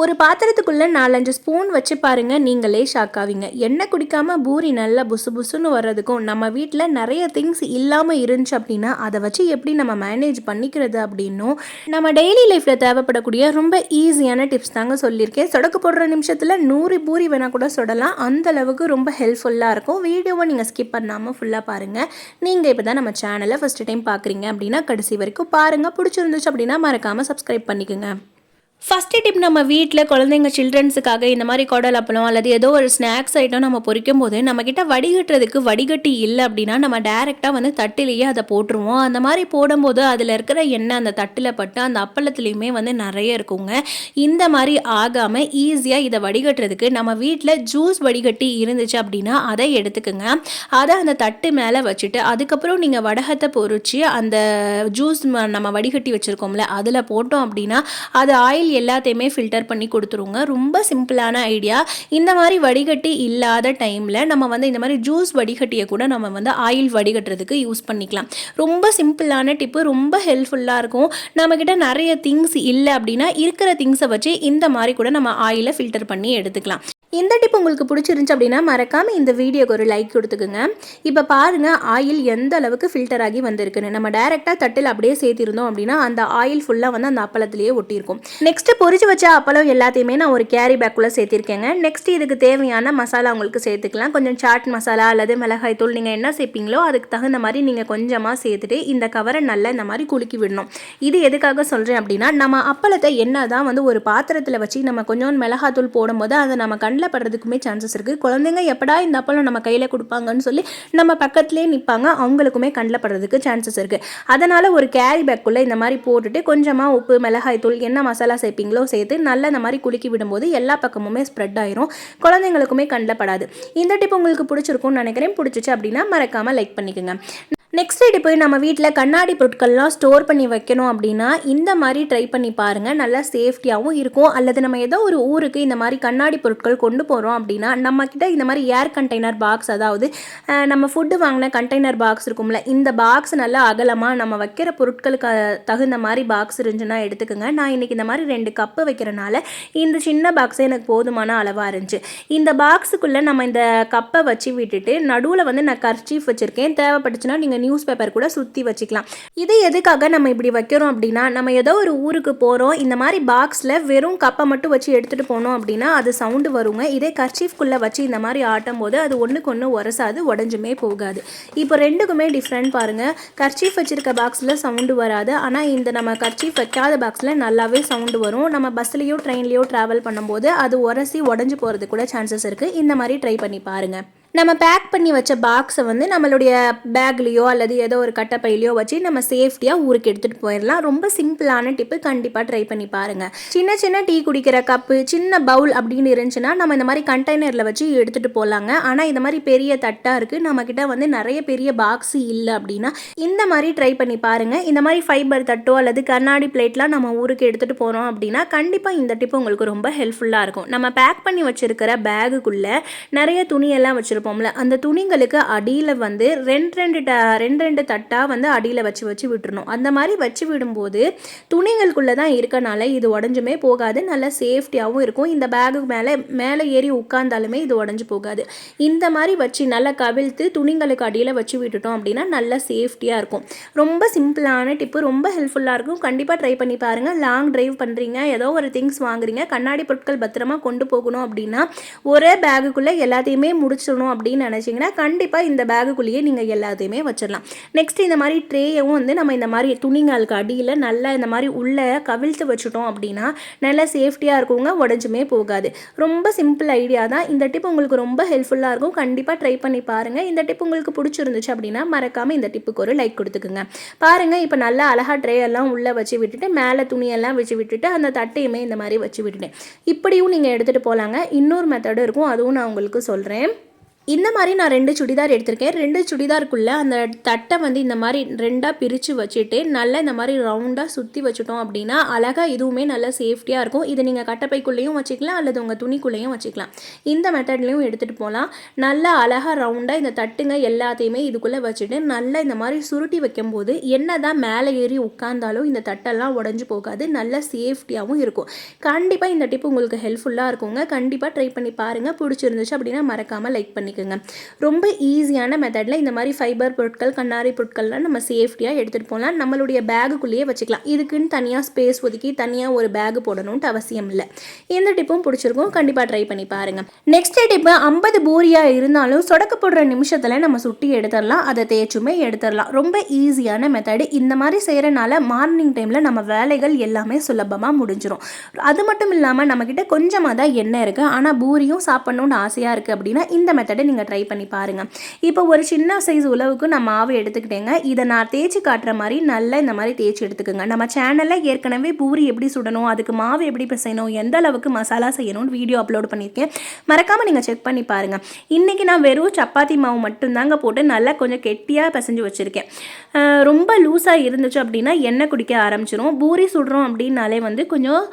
ஒரு பாத்திரத்துக்குள்ளே 4-5 ஸ்பூன் வச்சு பாருங்கள், நீங்களே ஷாக் ஆவீங்க. எண்ணெய் குடிக்காமல் பூரி நல்லா புசு புசுன்னு வர்றதுக்கும், நம்ம வீட்டில் நிறைய திங்ஸ் இல்லாமல் இருந்துச்சு அப்படின்னா அதை வச்சு எப்படி நம்ம மேனேஜ் பண்ணிக்கிறது அப்படின்னும் நம்ம டெய்லி லைஃப்பில் தேவைப்படக்கூடிய ரொம்ப ஈஸியான டிப்ஸ் தாங்க சொல்லியிருக்கேன். சொடக்கு போடுற நிமிஷத்தில் 100 பூரி வேணால் கூட சுடலாம். அந்த அளவுக்கு ரொம்ப ஹெல்ப்ஃபுல்லாக இருக்கும். வீடியோவை நீங்கள் ஸ்கிப் பண்ணாமல் ஃபுல்லாக பாருங்கள். நீங்கள் இப்போ தான் நம்ம சேனலை ஃபஸ்ட்டு டைம் பார்க்குறீங்க அப்படின்னா கடைசி வரைக்கும் பாருங்கள். பிடிச்சிருந்துச்சு அப்படின்னா மறக்காமல் சப்ஸ்கிரைப் பண்ணிக்கோங்க. ஃபஸ்ட்டு டிப், நம்ம வீட்டில் குழந்தைங்க சில்ட்ரன்ஸுக்காக இந்த மாதிரி குடல் அப்பளம் அல்லது ஏதோ ஒரு ஸ்நாக்ஸ் ஐட்டம் நம்ம பொரிக்கும் போது நம்மக்கிட்ட வடிகட்டுறதுக்கு வடிகட்டி இல்லை அப்படின்னா நம்ம டேரெக்டாக வந்து தட்டிலேயே அதை போட்டுருவோம். அந்த மாதிரி போடும்போது அதில் இருக்கிற எண்ணெய் அந்த தட்டில் பட்டு அந்த அப்பளத்துலேயுமே வந்து நிறைய இருக்குங்க. இந்த மாதிரி ஆகாமல் ஈஸியாக இதை வடிகட்டுறதுக்கு நம்ம வீட்டில் ஜூஸ் வடிகட்டி இருந்துச்சு அப்படின்னா அதை எடுத்துக்கோங்க. அதை அந்த தட்டு மேலே வச்சுட்டு அதுக்கப்புறம் நீங்கள் வடகத்தை பொரிச்சு அந்த ஜூஸ் நம்ம வடிகட்டி வச்சுருக்கோம்ல அதில் போட்டோம் அப்படின்னா அது ஆயில் எல்லாத்தையுமே ஃபில்டர் பண்ணி கொடுத்துருங்க. ரொம்ப சிம்பிளான ஐடியா. இந்த மாதிரி வடிகட்டி இல்லாத டைமில் நம்ம வந்து இந்த மாதிரி ஜூஸ் வடிகட்டியை கூட நம்ம வந்து ஆயில் வடிகட்டுறதுக்கு யூஸ் பண்ணிக்கலாம். ரொம்ப சிம்பிளான டிப்பு, ரொம்ப ஹெல்ப்ஃபுல்லாக இருக்கும். நம்மக்கிட்ட நிறைய திங்ஸ் இல்லை அப்படின்னா இருக்கிற திங்ஸை வச்சு இந்த மாதிரி கூட நம்ம ஆயிலை ஃபில்டர் பண்ணி எடுத்துக்கலாம். இந்த டிப் உங்களுக்கு பிடிச்சிருந்துச்சு அப்படின்னா மறக்காமல் இந்த வீடியோக்கு ஒரு லைக் கொடுத்துக்குங்க. இப்போ பாருங்கள் ஆயில் எந்த அளவுக்கு ஃபில்டர் ஆகி வந்திருக்குன்னு. நம்ம டைரெக்டாக தட்டில் அப்படியே சேர்த்திருந்தோம் அப்படின்னா அந்த ஆயில் ஃபுல்லாக வந்து அந்த அப்பளத்திலேயே ஒட்டியிருக்கும். நெக்ஸ்ட்டு பொரிச்சு வச்ச அப்பளம் எல்லாத்தையுமே நான் ஒரு கேரி பேக்குள்ளே சேர்த்திருக்கேங்க. நெக்ஸ்ட் இதுக்கு தேவையான மசாலா உங்களுக்கு சேர்த்துக்கலாம். கொஞ்சம் சாட் மசாலா அல்லது மிளகாய் தூள் நீங்கள் என்ன சேர்ப்பீங்களோ அதுக்கு தகுந்த மாதிரி நீங்கள் கொஞ்சமாக சேர்த்துட்டு இந்த கவரை நல்லா இந்த மாதிரி குலுக்கி விடணும். இது எதுக்காக சொல்கிறேன் அப்படின்னா நம்ம அப்பளத்தை என்ன தான் வந்து ஒரு பாத்திரத்தில் வச்சு நம்ம கொஞ்சம் மிளகாய் தூள் போடும்போது அதை நம்ம கண்ணில் படுறதுக்குமே சான்சஸ் இருக்குது. குழந்தைங்க எப்படா இந்த அப்பளம் நம்ம கையில் கொடுப்பாங்கன்னு சொல்லி நம்ம பக்கத்துலேயே நிற்பாங்க. அவங்களுக்குமே கண்ணில் படுறதுக்கு சான்சஸ் இருக்குது. அதனால் ஒரு கேரி பேக்குள்ளே இந்த மாதிரி போட்டுட்டு கொஞ்சமாக உப்பு, மிளகாய் தூள், என்ன மசாலா சேர்ப்பீங்களோ சேர்த்து நல்லா இந்த மாதிரி குலுக்கி விடும்போது எல்லா பக்கமுமே ஸ்ப்ரெட் ஆயிரும். குழந்தைங்களுக்குமே கண்ணில் படாது. இந்த டிப் உங்களுக்கு பிடிச்சிருக்கும்னு நினைக்கிறேன். பிடிச்சிச்சு அப்படின்னா மறக்காமல் லைக் பண்ணிக்கோங்க. நெக்ஸ்ட் டிப்பு, நம்ம வீட்டில் கண்ணாடி பொருட்கள்லாம் ஸ்டோர் பண்ணி வைக்கணும் அப்படின்னா இந்த மாதிரி ட்ரை பண்ணி பாருங்கள். நல்லா சேஃப்டியாகவும் இருக்கும். அல்லது நம்ம ஏதோ ஒரு ஊருக்கு இந்த மாதிரி கண்ணாடி பொருட்கள் கொண்டு போகிறோம் அப்படின்னா நம்மக்கிட்ட இந்த மாதிரி ஏர் கண்டெய்னர் பாக்ஸ், அதாவது நம்ம ஃபுட்டு வாங்கின கண்டெய்னர் பாக்ஸ் இருக்கும்ல, இந்த பாக்ஸ் நல்லா அகலமாக நம்ம வைக்கிற பொருட்களுக்கு தகுந்த மாதிரி பாக்ஸ் இருந்துச்சுன்னா எடுத்துக்கோங்க. நான் இன்றைக்கி இந்த மாதிரி 2 கப்பு வைக்கிறனால இந்த சின்ன பாக்ஸே எனக்கு போதுமான அளவாக இருந்துச்சு. இந்த பாக்ஸுக்குள்ளே நம்ம இந்த கப்பை வச்சு விட்டுட்டு நடுவில் வந்து நான் கர்ச்சீஃப் வச்சுருக்கேன். தேவைப்பட்டுச்சுன்னா நீங்கள் நியூஸ் பேப்பர் கூட சுற்றி வச்சுக்கலாம். இது எதுக்காக நம்ம இப்படி வைக்கிறோம் அப்படின்னா நம்ம ஏதோ ஒரு ஊருக்கு போகிறோம், இந்த மாதிரி பாக்ஸில் வெறும் கப்பை மட்டும் வச்சு எடுத்துகிட்டு போனோம் அப்படின்னா அது சவுண்டு வருங்க. இதே கர்ச்சீஃப்குள்ளே வச்சு இந்த மாதிரி ஆட்டும் போது அது ஒன்றுக்கு ஒன்று உரசாது, உடஞ்சுமே போகாது. இப்போ ரெண்டுக்குமே டிஃப்ரெண்ட் பாருங்கள். கர்ச்சீஃப் வச்சுருக்க பாக்ஸில் சவுண்டு வராது. ஆனால் இந்த நம்ம கர்ச்சீஃப் வைக்காத பாக்ஸில் நல்லாவே சவுண்டு வரும். நம்ம பஸ்லேயோ ட்ரெயின்லேயோ ட்ராவல் பண்ணும்போது அது உரசி உடஞ்சி போகிறது கூட சான்சஸ் இருக்குது. இந்த மாதிரி ட்ரை பண்ணி பாருங்கள். நம்ம பேக் பண்ணி வச்ச பாக்ஸை வந்து நம்மளுடைய பேக்லேயோ அல்லது ஏதோ ஒரு கட்டப்பையிலையோ வச்சு நம்ம சேஃப்டியாக ஊருக்கு எடுத்துகிட்டு போயிடலாம். ரொம்ப சிம்பிளான டிப்பு, கண்டிப்பாக ட்ரை பண்ணி பாருங்கள். சின்ன சின்ன டீ குடிக்கிற கப்பு, சின்ன பவுல் அப்படின்னு இருந்துச்சுன்னா நம்ம இந்த மாதிரி கண்டெய்னரில் வச்சு எடுத்துகிட்டு போகலாங்க. ஆனால் இந்த மாதிரி பெரிய தட்டாக இருக்குது, நம்மக்கிட்ட வந்து நிறைய பெரிய பாக்ஸு இல்லை அப்படின்னா இந்த மாதிரி ட்ரை பண்ணி பாருங்கள். இந்த மாதிரி ஃபைபர் தட்டோ அல்லது கண்ணாடி பிளேட்லாம் நம்ம ஊருக்கு எடுத்துகிட்டு போகிறோம் அப்படின்னா கண்டிப்பாக இந்த டிப்பு உங்களுக்கு ரொம்ப ஹெல்ப்ஃபுல்லாக இருக்கும். நம்ம பேக் பண்ணி வச்சுருக்கிற பேகுக்குள்ளே நிறைய துணியெல்லாம் வச்சுருப்போம். அந்த துணிங்களுக்கு அடியில் வந்து ரெண்டு தட்டாக வந்து அடியில் வச்சு விட்டுறணும். அந்த மாதிரி வச்சு விடும்போது துணிகளுக்குள்ளே தான் இருக்கனால இது உடஞ்சுமே போகாது. நல்லா சேஃப்டியாகவும் இருக்கும். இந்த பேகுக்கு மேலே ஏறி உட்கார்ந்தாலுமே இது உடஞ்சி போகாது. இந்த மாதிரி வச்சு நல்லா கவிழ்த்து துணிங்களுக்கு அடியில் வச்சு விட்டுட்டோம் அப்படின்னா நல்லா சேஃப்டியாக இருக்கும். ரொம்ப சிம்பிளான டிப்பு, ரொம்ப ஹெல்ப்ஃபுல்லாக இருக்கும். கண்டிப்பாக ட்ரை பண்ணி பாருங்கள். லாங் டிரைவ் பண்ணுறீங்க, ஏதோ ஒரு திங்ஸ் வாங்குறீங்க, கண்ணாடி பொருட்கள் பத்திரமா கொண்டு போகணும் அப்படின்னா ஒரே பேகுக்குள்ளே எல்லாத்தையுமே முடிச்சிடணும் அப்படின்னு நினச்சிங்கன்னா கண்டிப்பாக இந்த பேகுக்குள்ளேயே நீங்கள் எல்லாத்தையுமே வச்சிடலாம். நெக்ஸ்ட் இந்த மாதிரி ட்ரேயவும் வந்து நம்ம இந்த மாதிரி துணிங்களுக்கு அடியில் நல்லா இந்த மாதிரி உள்ளே கவிழ்த்து வச்சுட்டோம் அப்படின்னா நல்லா சேஃப்டியாக இருக்குங்க, உடஞ்சுமே போகாது. ரொம்ப சிம்பிள் ஐடியா தான். இந்த டிப் உங்களுக்கு ரொம்ப ஹெல்ப்ஃபுல்லாக இருக்கும். கண்டிப்பாக ட்ரை பண்ணி பாருங்கள். இந்த டிப் உங்களுக்கு பிடிச்சிருந்துச்சு அப்படின்னா மறக்காமல் இந்த டிப்புக்கு ஒரு லைக் கொடுத்துக்குங்க. பாருங்கள், இப்போ நல்லா அழகாக ட்ரே எல்லாம் உள்ளே வச்சு விட்டுட்டு மேலே துணியெல்லாம் வச்சு விட்டுட்டு அந்த தட்டையுமே இந்த மாதிரி வச்சு விட்டுட்டேன். இப்படியும் நீங்கள் எடுத்துகிட்டு போகலாங்க. இன்னொரு மெத்தடும் இருக்கும், அதுவும் நான் உங்களுக்கு சொல்கிறேன். இந்த மாதிரி நான் 2 சுடிதார் எடுத்திருக்கேன். 2 சுடிதாருக்குள்ளே அந்த தட்டை வந்து இந்த மாதிரி 2ஆக பிரித்து வச்சுட்டு நல்லா இந்த மாதிரி ரவுண்டாக சுற்றி வச்சுட்டோம் அப்படின்னா அழகாக இதுவுமே நல்லா சேஃப்டியாக இருக்கும். இது நீங்கள் கட்டப்பைக்குள்ளேயும் வச்சுக்கலாம் அல்லது உங்கள் துணிக்குள்ளேயும் வச்சுக்கலாம். இந்த மெத்தட்லேயும் எடுத்துகிட்டு போகலாம். நல்லா அழகாக ரவுண்டாக இந்த தட்டுங்க எல்லாத்தையுமே இதுக்குள்ளே வச்சுட்டு நல்லா இந்த மாதிரி சுருட்டி வைக்கும்போது என்ன தான் மேலே ஏறி உட்கார்ந்தாலும் இந்த தட்டெல்லாம் உடஞ்சி போகாது. நல்லா சேஃப்டியாகவும் இருக்கும். கண்டிப்பாக இந்த டிப் உங்களுக்கு ஹெல்ப்ஃபுல்லாக இருக்குங்க. கண்டிப்பாக ட்ரை பண்ணி பாருங்கள். பிடிச்சிருந்துச்சு அப்படின்னா மறக்காமல் லைக் பண்ணி ரொம்ப ஈஸியான மெத்தடில் இந்த மாதிரி ஃபைபர் பொருட்கள் கண்ணாடி பொருட்கள்லாம் நம்ம சேஃப்டியாக எடுத்துகிட்டு போகலாம். நம்மளுடைய பேகுக்குள்ளேயே வச்சுக்கலாம். இதுக்குன்னு தனியாக ஸ்பேஸ் ஒதுக்கி தனியாக ஒரு பேகு போடணுன்ட்டு அவசியம் இல்லை. இந்த டிப்பும் பிடிச்சிருக்கும். கண்டிப்பாக ட்ரை பண்ணி பாருங்கள். நெக்ஸ்ட் டிப்பு 50 பூரியாக இருந்தாலும் சொடக்க போடுற நிமிஷத்தில் நம்ம சுட்டி எடுத்துடலாம். அதை தேய்ச்சுமே எடுத்துடலாம். ரொம்ப ஈஸியான மெத்தடு. இந்த மாதிரி செய்கிறனால மார்னிங் டைமில் நம்ம வேலைகள் எல்லாமே சுலபமாக முடிஞ்சிடும். அது மட்டும் இல்லாமல் நம்மக்கிட்ட கொஞ்சமாக தான் எண்ணெய் இருக்குது. ஆனால் பூரியும் சாப்பிட்ணுன்னு ஆசையாக இருக்குது அப்படின்னா இந்த மெத்தடை நீங்கள் ட்ரை பண்ணி பாருங்கள். இப்போ ஒரு சின்ன சைஸ் உளவுக்கு நான் மாவு எடுத்துக்கிட்டேங்க. இதை நான் தேய்ச்சி காட்டுற மாதிரி நல்லா இந்த மாதிரி தேய்ச்சி எடுத்துக்கோங்க. நம்ம சேனலில் ஏற்கனவே பூரி எப்படி சுடணும், அதுக்கு மாவு எப்படி பிசையணும், எந்த அளவுக்கு மசாலா செய்யணும்னு வீடியோ அப்லோட் பண்ணியிருக்கேன். மறக்காமல் நீங்கள் செக் பண்ணி பாருங்கள். இன்றைக்கி நான் வெறும் சப்பாத்தி மாவு மட்டும்தாங்க போட்டு நல்லா கொஞ்சம் கெட்டியாக பிசைஞ்சு வச்சுருக்கேன். ரொம்ப லூஸாக இருந்துச்சு அப்படின்னா எண்ணெய் குடிக்க ஆரம்பிச்சிடும். பூரி சுடுறோம் அப்படின்னாலே வந்து கொஞ்சம்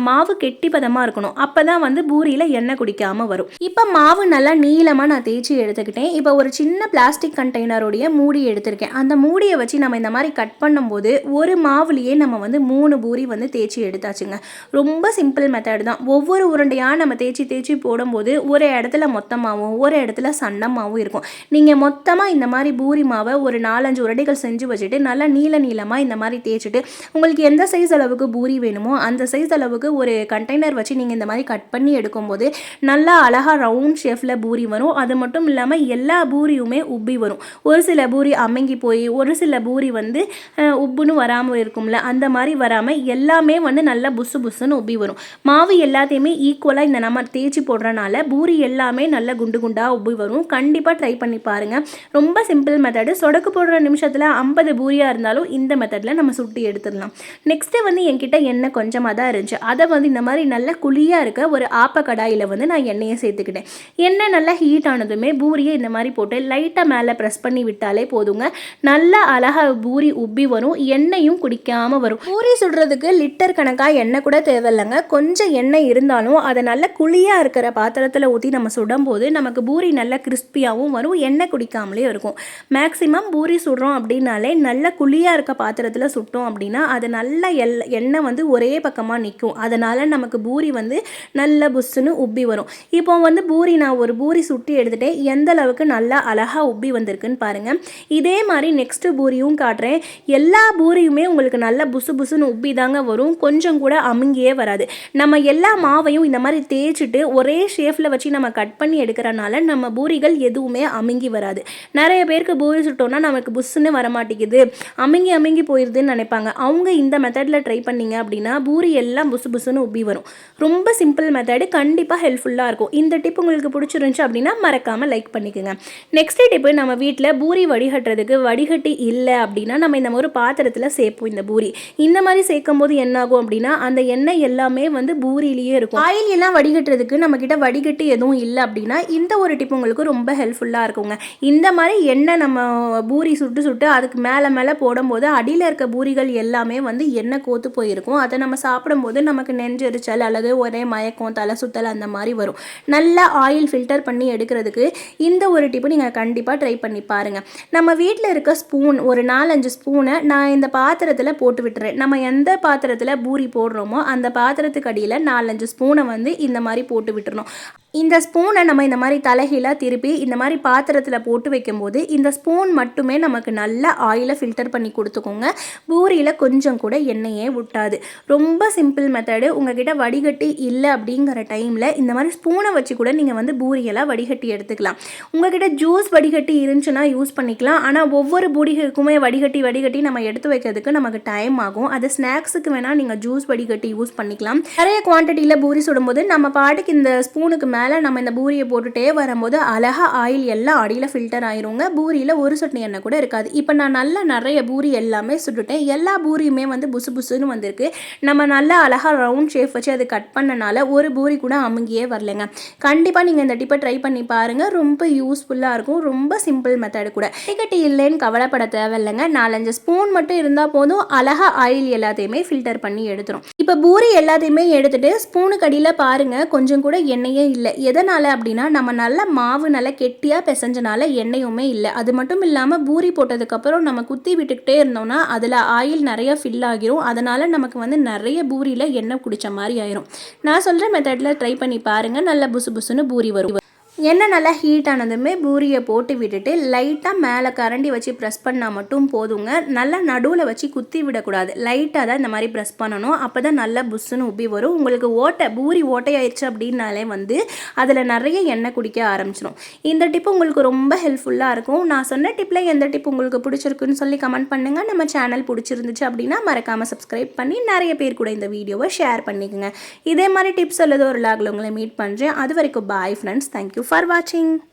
மாவு கெட்டி பதமாக இருக்கணும். அப்போ தான் வந்து பூரியில் எண்ணெய் குடிக்காமல் வரும். இப்போ மாவு நல்லா நீளமாக நான் தேய்ச்சி எடுத்துக்கிட்டேன். இப்போ ஒரு சின்ன பிளாஸ்டிக் கண்டெய்னருடைய மூடி எடுத்திருக்கேன். அந்த மூடியை வச்சு நம்ம இந்த மாதிரி கட் பண்ணும்போது ஒரு மாவுலேயே நம்ம வந்து 3 பூரி வந்து தேய்ச்சி எடுத்தாச்சுங்க. ரொம்ப சிம்பிள் மெத்தட் தான். ஒவ்வொரு உருண்டையாக நம்ம தேய்ச்சி போடும்போது ஒரு இடத்துல மொத்தமாகவும் ஒரு இடத்துல சன்னமாகவும் இருக்கும். நீங்கள் மொத்தமாக இந்த மாதிரி பூரி மாவை ஒரு 4-5 உருண்டைகள் செஞ்சு வச்சுட்டு நல்லா நீளமாக இந்த மாதிரி தேய்ச்சிட்டு உங்களுக்கு எந்த சைஸ் அளவுக்கு பூரி வேணுமோ அந்த சைஸ் அளவுக்கு ஒரு கண்டெய்னர் வச்சு நீங்கள் இந்த மாதிரி கட் பண்ணி எடுக்கும்போது நல்லா அழகாக ரவுண்ட் ஷேப்பில் பூரி வரும். அது மட்டும் இல்லாமல் எல்லா பூரியுமே உப்பி வரும். ஒரு சில பூரி அமுங்கி போய் ஒரு சில பூரி வந்து உப்புன்னு வராமல் இருக்கும்ல, அந்த மாதிரி வராமல் எல்லாமே வந்து நல்லா புஸ்ஸுன்னு உப்பி வரும். மாவு எல்லாத்தையுமே ஈக்குவலாக இந்த நம்ம தேய்ச்சி போடுறனால பூரி எல்லாமே நல்லா குண்டாக உப்பி வரும். கண்டிப்பாக ட்ரை பண்ணி பாருங்கள். ரொம்ப சிம்பிள் மெத்தடு. சொடக்கு போடுற நிமிஷத்தில் 50 பூரியாக இருந்தாலும் இந்த மெத்தடில் நம்ம சுட்டி எடுத்துடலாம். நெக்ஸ்ட்டு வந்து என்கிட்ட எண்ணெய் கொஞ்சமாக தான் இருந்துச்சு. அதை வந்து இந்த மாதிரி நல்லா குழியாக இருக்க ஒரு ஆப்ப கடாயில் வந்து நான் எண்ணெயை சேர்த்துக்கிட்டேன். எண்ணெய் நல்லா ஹீட் ஆனதுமே பூரியை இந்த மாதிரி போட்டு லைட்டாக மேலே ப்ரெஸ் பண்ணி விட்டாலே போதுங்க. நல்லா அழகாக பூரி உப்பி வரும். எண்ணெயும் குடிக்காமல் வரும். பூரி சுடுறதுக்கு லிட்டர் கணக்காக எண்ணெய் கூட தேவையில்லைங்க. கொஞ்சம் எண்ணெய் இருந்தாலும் அதை நல்லா குழியாக இருக்கிற பாத்திரத்தில் ஊற்றி நம்ம சுடும்போது நமக்கு பூரி நல்லா கிறிஸ்பியாகவும் வரும். எண்ணெய் குடிக்காமலே இருக்கும். மேக்ஸிமம் பூரி சுடுறோம் அப்படின்னாலே நல்லா குழியாக இருக்க பாத்திரத்தில் சுட்டோம் அப்படின்னா அது நல்லா எண்ணெய் வந்து ஒரே பக்கமாக நிற்கும். அதனால் நமக்கு பூரி வந்து நல்ல புஸ்ஸுன்னு உப்பி வரும். இப்போ வந்து பூரி நான் ஒரு பூரி சுட்டி எடுத்துகிட்டேன். எந்த அளவுக்கு நல்லா அழகாக உப்பி வந்திருக்குன்னு பாருங்கள். இதே மாதிரி நெக்ஸ்ட்டு பூரியும் காட்டுறேன். எல்லா பூரியுமே உங்களுக்கு நல்லா புஸ்ஸுன்னு உப்பி தாங்க வரும். கொஞ்சம் கூட அமுங்கியே வராது. நம்ம எல்லா மாவையும் இந்த மாதிரி தேய்ச்சிட்டு ஒரே ஷேஃபில் வச்சு நம்ம கட் பண்ணி எடுக்கிறனால நம்ம பூரிகள் எதுவுமே அமுங்கி வராது. நிறைய பேருக்கு பூரி சுட்டோன்னா நமக்கு புஸ்ஸுன்னு வரமாட்டேங்குது, அமுங்கி போயிடுதுன்னு நினைப்பாங்க. அவங்க இந்த மெத்தடில் ட்ரை பண்ணிங்க அப்படின்னா பூரி எல்லாம் புஸ்ஸுன்னு உப்பி வரும். ரொம்ப சிம்பிள் மெத்தடு. கண்டிப்பாக ஹெல்ப்ஃபுல்லாக இருக்கும். இந்த டிப் உங்களுக்கு பிடிச்சிருந்துச்சு அப்படின்னா மறக்காமல் லைக் பண்ணிக்கோங்க. நெக்ஸ்ட் டிப்பு, நம்ம வீட்டில் பூரி வடிகட்டுறதுக்கு வடிகட்டி இல்லை அப்படின்னா நம்ம இந்த மாதிரி பாத்திரத்தில் சேர்ப்போம். இந்த பூரி இந்த மாதிரி சேர்க்கும் போது என்ன ஆகும் அப்படின்னா அந்த எண்ணெய் எல்லாமே வந்து பூரியிலேயே இருக்கும். ஆயில் எல்லாம் வடிகட்டுறதுக்கு நம்ம கிட்ட வடிகட்டி எதுவும் இல்லை அப்படின்னா இந்த ஒரு டிப் உங்களுக்கு ரொம்ப ஹெல்ப்ஃபுல்லாக இருக்குங்க. இந்த மாதிரி எண்ணெய் நம்ம பூரி சுட்டு அதுக்கு மேலே போடும்போது அடியில் இருக்க பூரிகள் எல்லாமே வந்து எண்ணெய் கோத்து போயிருக்கும். அதை நம்ம சாப்பிடும்போது நமக்கு நெஞ்செரிச்சல் அல்லது ஒரே மயக்கம், தலை சுத்தல் அந்த மாதிரி வரும். நல்லா ஆயில் ஃபில்டர் பண்ணி எடுக்கிறதுக்கு இந்த ஒரு டிப்பு நீங்கள் கண்டிப்பாக ட்ரை பண்ணி பாருங்கள். நம்ம வீட்டில் இருக்க ஸ்பூன் ஒரு 4-5 ஸ்பூனை நான் இந்த பாத்திரத்தில் போட்டு விட்டுறேன். நம்ம எந்த பாத்திரத்தில் பூரி போடுறோமோ அந்த பாத்திரத்துக்கு அடியில் 4-5 ஸ்பூனை வந்து இந்த மாதிரி போட்டு விட்டுறணும். இந்த ஸ்பூனை நம்ம இந்த மாதிரி தலைகீழாக திருப்பி இந்த மாதிரி பாத்திரத்தில் போட்டு வைக்கும்போது இந்த ஸ்பூன் மட்டுமே நமக்கு நல்ல ஆயிலை ஃபில்டர் பண்ணி கொடுத்துக்கோங்க. பூரியில் கொஞ்சம் கூட எண்ணெயே விட்டாது. ரொம்ப சிம்பிள் மெத்தடு. உங்ககிட்ட வடிகட்டி இல்லை அப்படிங்கிற டைமில் இந்த மாதிரி ஸ்பூனை வச்சு கூட நீங்கள் வந்து பூரியெல்லாம் வடிகட்டி எடுத்துக்கலாம். உங்ககிட்ட ஜூஸ் வடிகட்டி இருந்துச்சுன்னா யூஸ் பண்ணிக்கலாம். ஆனால் ஒவ்வொரு பூரிகளுக்குமே வடிகட்டி நம்ம எடுத்து வைக்கிறதுக்கு நமக்கு டைம் ஆகும். அது ஸ்நாக்ஸுக்கு வேணால் நீங்கள் ஜூஸ் வடிகட்டி யூஸ் பண்ணிக்கலாம். நிறைய குவான்டிட்டியில் பூரி சுடும்போது நம்ம பாட்டுக்கு இந்த ஸ்பூனுக்கு மேலே நம்ம இந்த பூரியை போட்டுகிட்டே வரும்போது அழகாக ஆயில் எல்லாம் அடியில் ஃபில்டர் ஆயிருங்க. பூரியில் ஒரு சொட்டு எண்ணெய் கூட இருக்காது. இப்போ நான் நல்லா நிறைய பூரி எல்லாமே சுட்டுட்டேன். எல்லா பூரியுமே வந்து புசு புசுன்னு வந்திருக்கு. நம்ம நல்லா அழகாக ரவுண்ட் ஷேப் வச்சு அது கட் பண்ணனால ஒரு பூரி கூட அமுங்கியே வரலைங்க. கண்டிப்பாக நீங்கள் இந்த டிப்பை ட்ரை பண்ணி பாருங்கள். ரொம்ப யூஸ்ஃபுல்லாக இருக்கும். ரொம்ப சிம்பிள் மெத்தடு கூட. கட்டி இல்லைன்னு கவலைப்பட தேவையில்லைங்க. 4-5 ஸ்பூன் மட்டும் இருந்தால் போதும். அழகாக ஆயில் எல்லாத்தையுமே ஃபில்டர் பண்ணி எடுத்துரும். இப்போ பூரி எல்லாத்தையுமே எடுத்துகிட்டு ஸ்பூனுக்கு அடியில் பாருங்கள், கொஞ்சம் கூட எண்ணெயே இல்லை. எதனால் அப்படின்னா நம்ம நல்லா மாவு நல்லா கெட்டியாக பிசைஞ்சனால எண்ணெயுமே இல்லை. அது மட்டும் இல்லாமல் பூரி போட்டதுக்கப்புறம் நம்ம குத்தி விட்டுக்கிட்டே இருந்தோம்னா அதில் ஆயில் நிறைய ஃபில் ஆகிரும். அதனால் நமக்கு வந்து நிறைய பூரியில் எண்ணெய் குடித்த மாதிரி ஆயிரும். நான் சொல்கிற மெத்தடில் ட்ரை பண்ணி பாருங்கள். நல்லா புசு புசுன்னு பூரி வரும். எண்ணெய் நல்லா ஹீட் ஆனதுமே பூரியை போட்டு விட்டுட்டு லைட்டாக மேலே கரண்டி வச்சு ப்ரெஸ் பண்ணால் மட்டும் போதுங்க. நல்லா நடுவில் வச்சு குத்தி விடக்கூடாது. லைட்டாக தான் இந்த மாதிரி ப்ரெஸ் பண்ணணும். அப்போ தான் நல்லா புஷ்ஷுன்னு உப்பி வரும். உங்களுக்கு பூரி ஓட்டையாயிடுச்சு அப்படின்னாலே வந்து அதில் நிறைய எண்ணெய் குடிக்க ஆரம்பிச்சிடும். இந்த டிப்பு உங்களுக்கு ரொம்ப ஹெல்ப்ஃபுல்லாக இருக்கும். நான் சொன்ன டிப்பில் எந்த டிப் உங்களுக்கு பிடிச்சிருக்குன்னு சொல்லி கமெண்ட் பண்ணுங்கள். நம்ம சேனல் பிடிச்சிருந்துச்சு அப்படின்னா மறக்காமல் சப்ஸ்கிரைப் பண்ணி நிறைய பேர் கூட இந்த வீடியோவை ஷேர் பண்ணிக்கோங்க. இதே மாதிரி டிப்ஸ் அல்லது ஒரு லாகில் உங்களை மீட் பண்ணுறேன். அது வரைக்கும் bye friends. Thank you for watching.